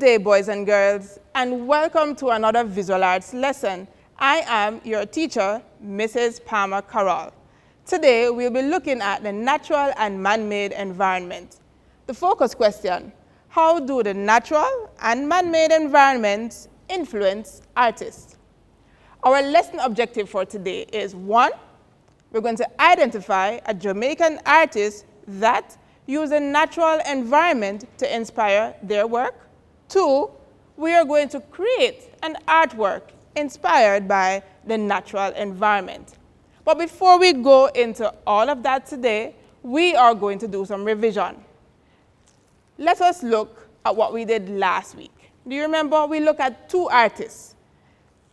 day, boys and girls, and welcome to another visual arts lesson. I am your teacher, Mrs. Palmer Carroll. Today, we'll be looking at the natural and man-made environment. The focus question: how do the natural and man-made environments influence artists? Our lesson objective for today is 1, we're going to identify a Jamaican artist that use a natural environment to inspire their work. 2, we are going to create an artwork inspired by the natural environment. But before we go into all of that today, we are going to do some revision. Let us look at what we did last week. Do you remember? We looked at 2 artists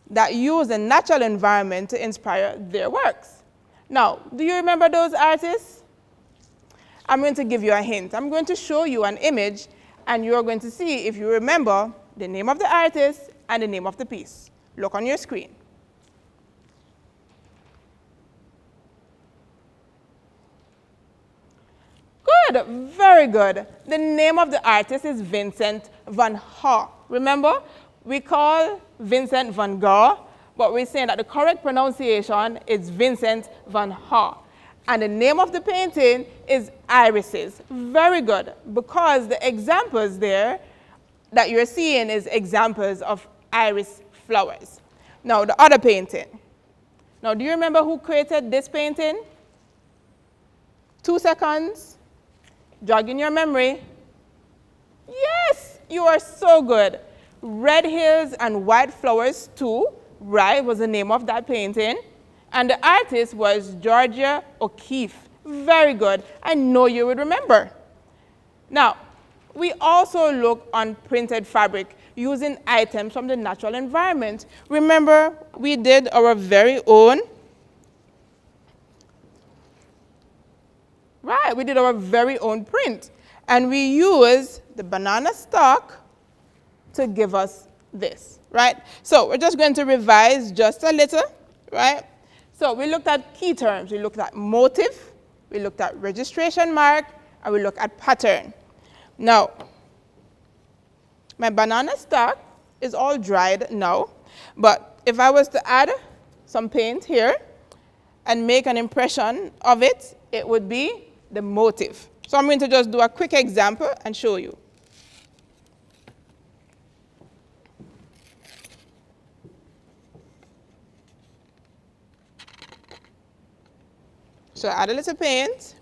that use the natural environment to inspire their works. Now, do you remember those artists? I'm going to give you a hint. I'm going to show you an image, and you're going to see if you remember the name of the artist and the name of the piece. Look on your screen. Good, very good. The name of the artist is Vincent van Gogh. Remember, we call Vincent van Gogh, but we're saying that the correct pronunciation is Vincent van Gogh. And the name of the painting is Irises. Very good, because the examples there that you're seeing is examples of iris flowers. Now, the other painting. Now, do you remember who created this painting? 2 seconds. Jog in your memory. Yes, you are so good. Red Hills and White Flowers 2, right, was the name of that painting. And the artist was Georgia O'Keeffe. Very good. I know you would remember. Now, we also look on printed fabric using items from the natural environment. Remember, we did our very own, right, we did our very own print. And we used the banana stalk to give us this, right? So we're just going to revise just a little, right? So we looked at key terms. We looked at motif, we looked at registration mark, and we looked at pattern. Now, my banana stalk is all dried now, but if I was to add some paint here and make an impression of it, it would be the motif. So I'm going to just do a quick example and show you. So add a little paint.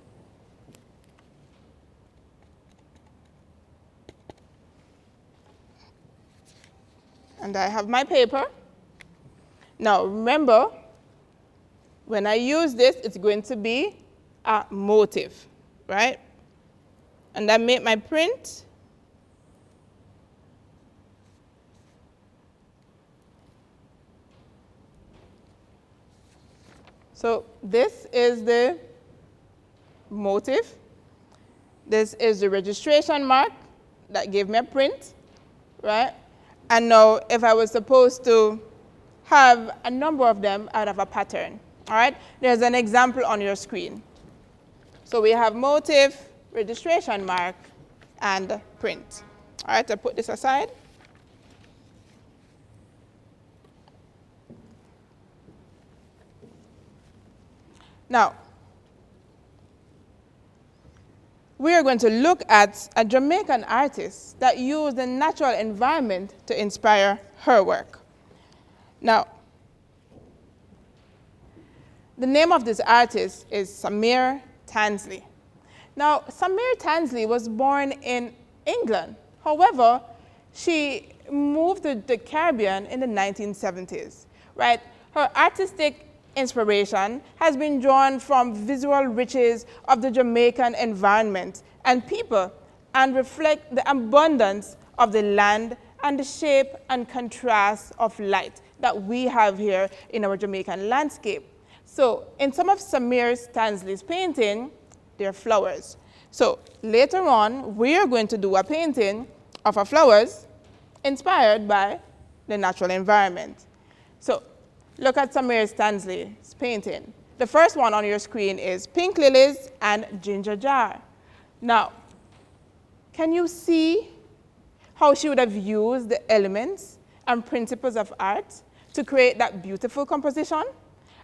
And I have my paper. Now remember, when I use this, it's going to be a motif, right? And I make my print. So this is the motif. This is the registration mark that gave me a print, right? And now if I was supposed to have a number of them, I'd have a pattern, all right? There's an example on your screen. So we have motif, registration mark, and print. All right, I put this aside. Now, we are going to look at a Jamaican artist that used the natural environment to inspire her work. Now, the name of this artist is Samir Tansley. Now, Samir Tansley was born in England. However, she moved to the Caribbean in the 1970s, right? Her artistic inspiration has been drawn from visual riches of the Jamaican environment and people, and reflect the abundance of the land and the shape and contrast of light that we have here in our Jamaican landscape. So in some of Samir Tansley's painting, there are flowers. So later on, we are going to do a painting of our flowers inspired by the natural environment. So look at Samir Tansley's painting. The first one on your screen is Pink Lilies and Ginger Jar. Now, can you see how she would have used the elements and principles of art to create that beautiful composition.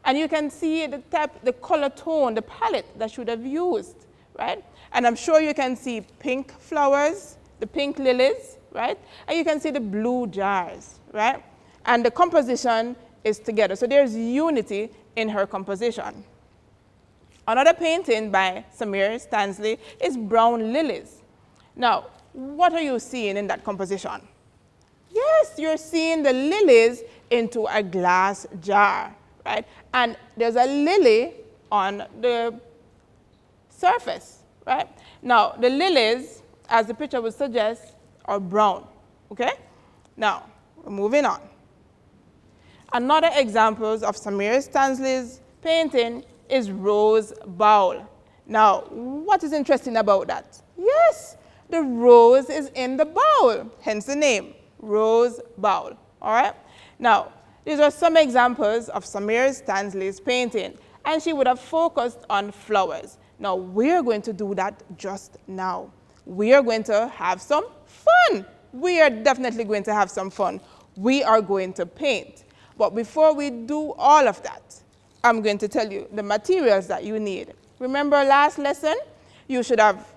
And you can see the color tone, the palette that she would have used, right? And I'm sure you can see pink flowers, the pink lilies, right? And you can see the blue jars, right? And the composition is together. So there's unity in her composition. Another painting by Samir Stanley is Brown Lilies. Now, what are you seeing in that composition? Yes, you're seeing the lilies into a glass jar, right? And there's a lily on the surface, right? Now, the lilies, as the picture would suggest, are brown, okay? Now, we're moving on. Another example of Samir Stanley's painting is Rose Bowl. Now, what is interesting about that? Yes, the rose is in the bowl, hence the name, Rose Bowl, all right? Now, these are some examples of Samir Stanley's painting, and she would have focused on flowers. Now, we're going to do that just now. We are going to have some fun. We are definitely going to have some fun. We are going to paint. But before we do all of that, I'm going to tell you the materials that you need. Remember last lesson? You should have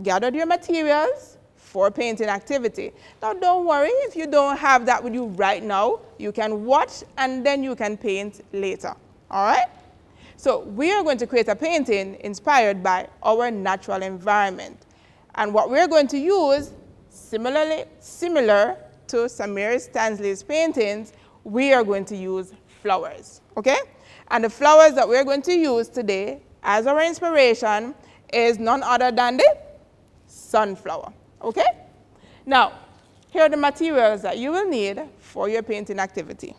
gathered your materials for painting activity. Now don't worry if you don't have that with you right now. You can watch and then you can paint later. All right? So we are going to create a painting inspired by our natural environment. And what we're going to use, similar to Samir Stanley's paintings, we are going to use flowers, okay? And the flowers that we're going to use today as our inspiration is none other than the sunflower, okay? Now, here are the materials that you will need for your painting activity.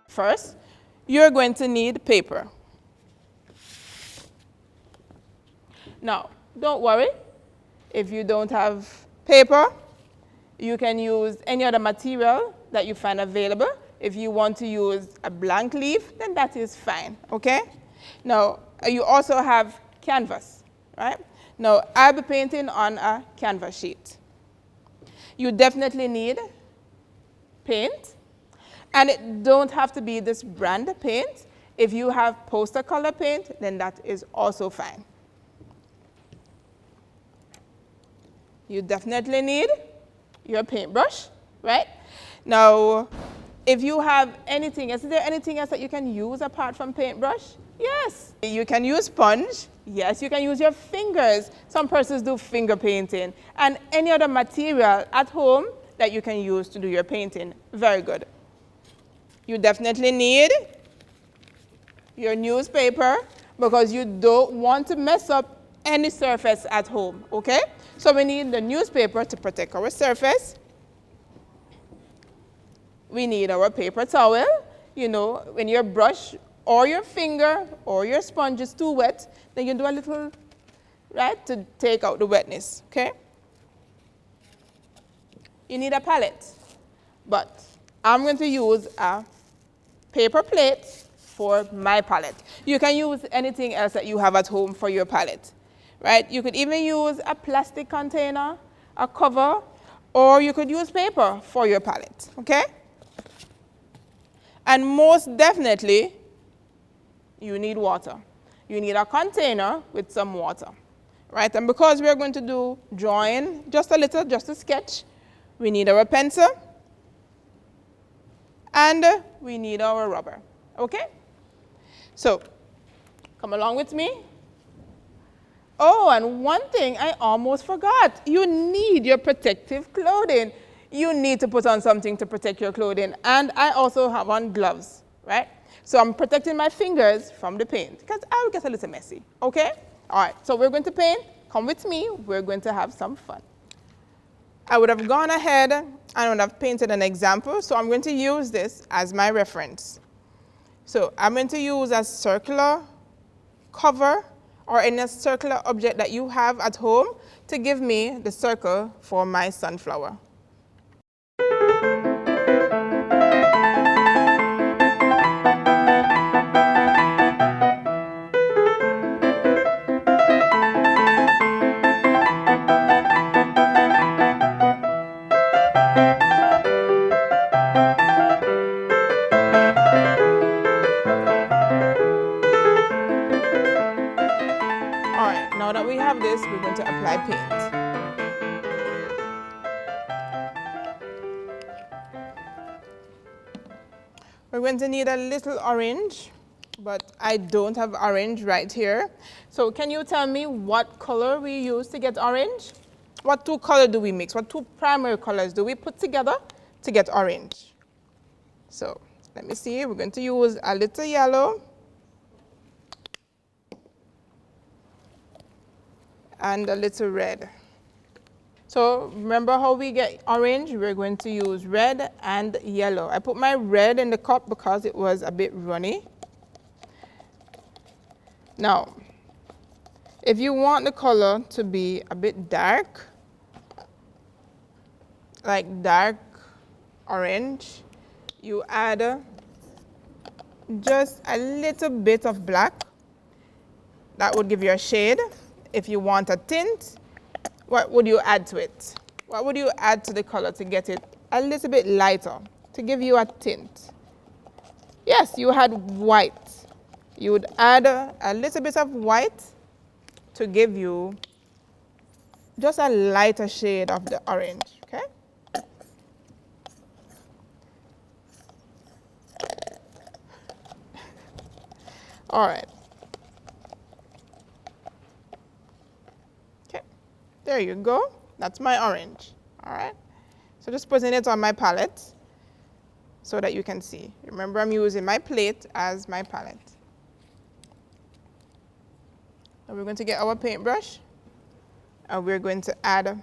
First, you're going to need paper. Now, don't worry if you don't have paper. You can use any other material that you find available. If you want to use a blank leaf, then that is fine, okay? Now, you also have canvas, right? Now, I'll be painting on a canvas sheet. You definitely need paint. And it don't have to be this brand paint. If you have poster color paint, then that is also fine. You definitely need your paintbrush, right? Now, if you have anything else, is there anything else that you can use apart from paintbrush? Yes. You can use sponge. Yes, you can use your fingers. Some persons do finger painting. And any other material at home that you can use to do your painting. Very good. You definitely need your newspaper because you don't want to mess up any surface at home, okay? So we need the newspaper to protect our surface. We need our paper towel. You know, when your brush or your finger or your sponge is too wet, then you do a little, right, to take out the wetness, okay? You need a palette, but I'm going to use a paper plate for my palette. You can use anything else that you have at home for your palette, right? You could even use a plastic container, a cover, or you could use paper for your palette, okay? And most definitely, you need water. You need a container with some water, right? And because we're going to do drawing just a little, just a sketch, we need our pencil, and we need our rubber, okay? So, come along with me. Oh, and one thing I almost forgot. You need your protective clothing. You need to put on something to protect your clothing. And I also have on gloves, right? So I'm protecting my fingers from the paint because I'll get a little messy, okay? All right, so we're going to paint. Come with me. We're going to have some fun. I would have gone ahead and would have painted an example, so I'm going to use this as my reference. So I'm going to use a circular cover or any circular object that you have at home to give me the circle for my sunflower. Now that we have this, we're going to apply paint. We're going to need a little orange, but I don't have orange right here. So can you tell me what color we use to get orange? What two colors do we mix? What two primary colors do we put together to get orange? So let me see, we're going to use a little yellow and a little red. So remember how we get orange? We're going to use red and yellow. I put my red in the cup because it was a bit runny. Now, if you want the color to be a bit dark, like dark orange, you add just a little bit of black. That would give you a shade. If you want a tint, what would you add to it? What would you add to the color to get it a little bit lighter, to give you a tint? Yes, you had white. You would add a little bit of white to give you just a lighter shade of the orange, okay? All right. There you go. That's my orange. All right. So just putting it on my palette so that you can see. Remember, I'm using my plate as my palette. Now we're going to get our paintbrush and we're going to add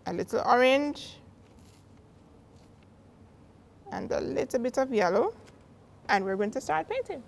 a little orange and a little bit of yellow, and we're going to start painting.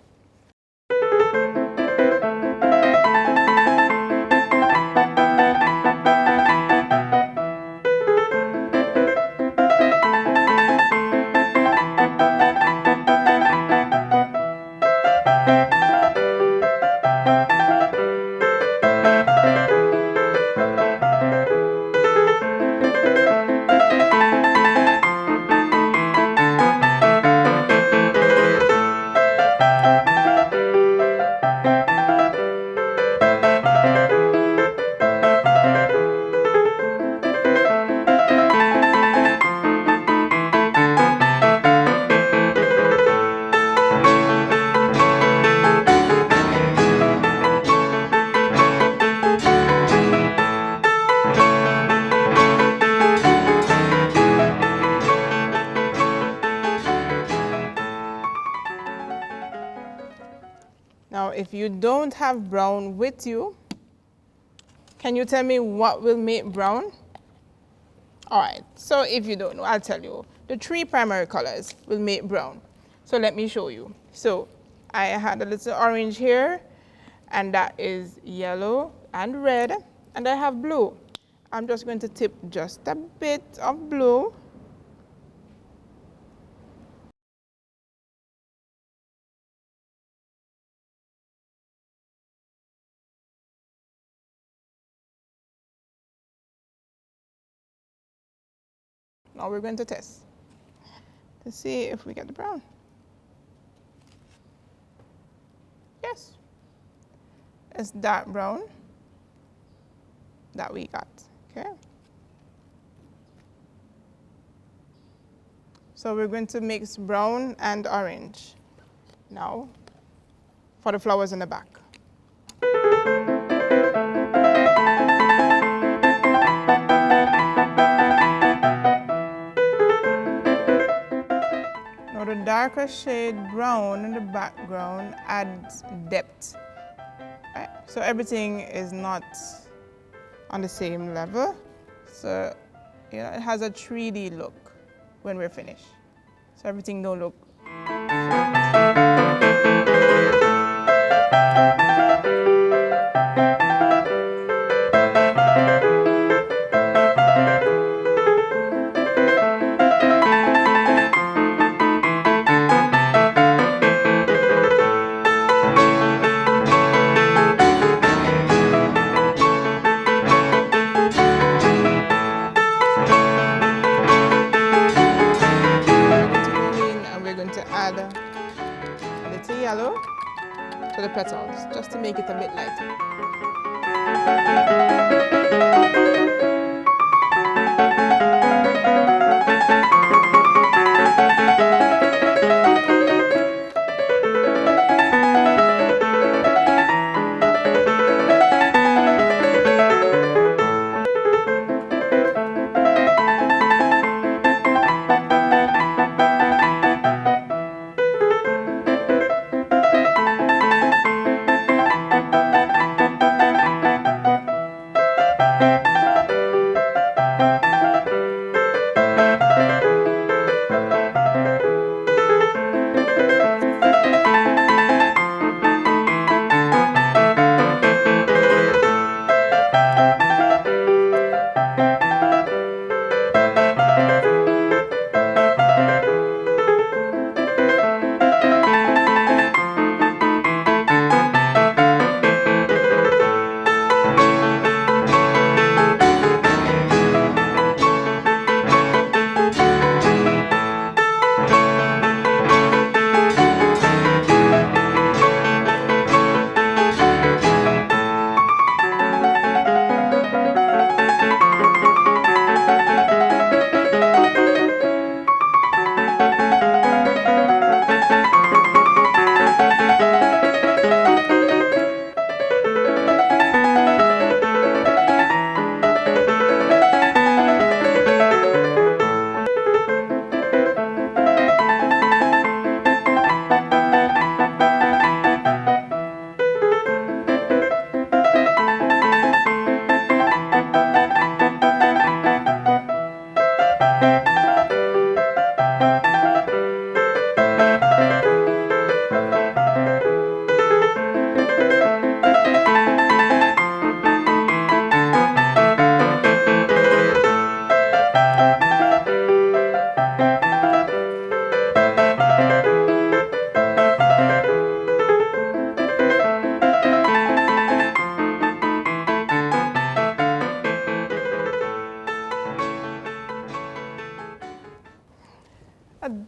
Now, if you don't have brown with you, can you tell me what will make brown? All right, so if you don't know, I'll tell you. The three primary colors will make brown. So let me show you. So I had a little orange here, and that is yellow and red, and I have blue. I'm just going to tip just a bit of blue. Now we're going to test to see if we get the brown. Yes, it's dark brown that we got, okay? So we're going to mix brown and orange now for the flowers in the back. The darker shade brown in the background adds depth. Right? So everything is not on the same level. So You know, it has a 3D look when we're finished. So everything don't look add a little yellow to the petals, just to make it a bit lighter.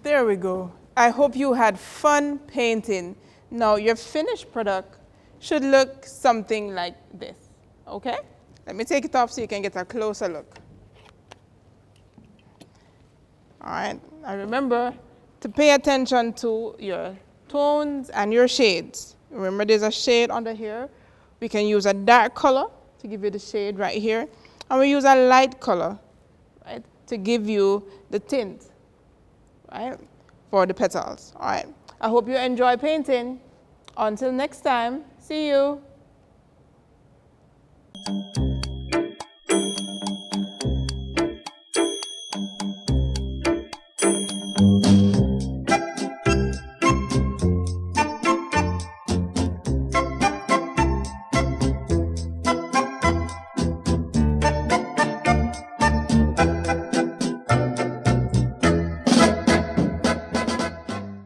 There we go. I hope you had fun painting. Now your finished product should look something like this, okay? Let me take it off so you can get a closer look. All right, now remember to pay attention to your tones and your shades. Remember there's a shade under here. We can use a dark color to give you the shade right here. And we use a light color, right, to give you the tint, right, for the petals. All right, I hope you enjoy painting. Until next time, see you.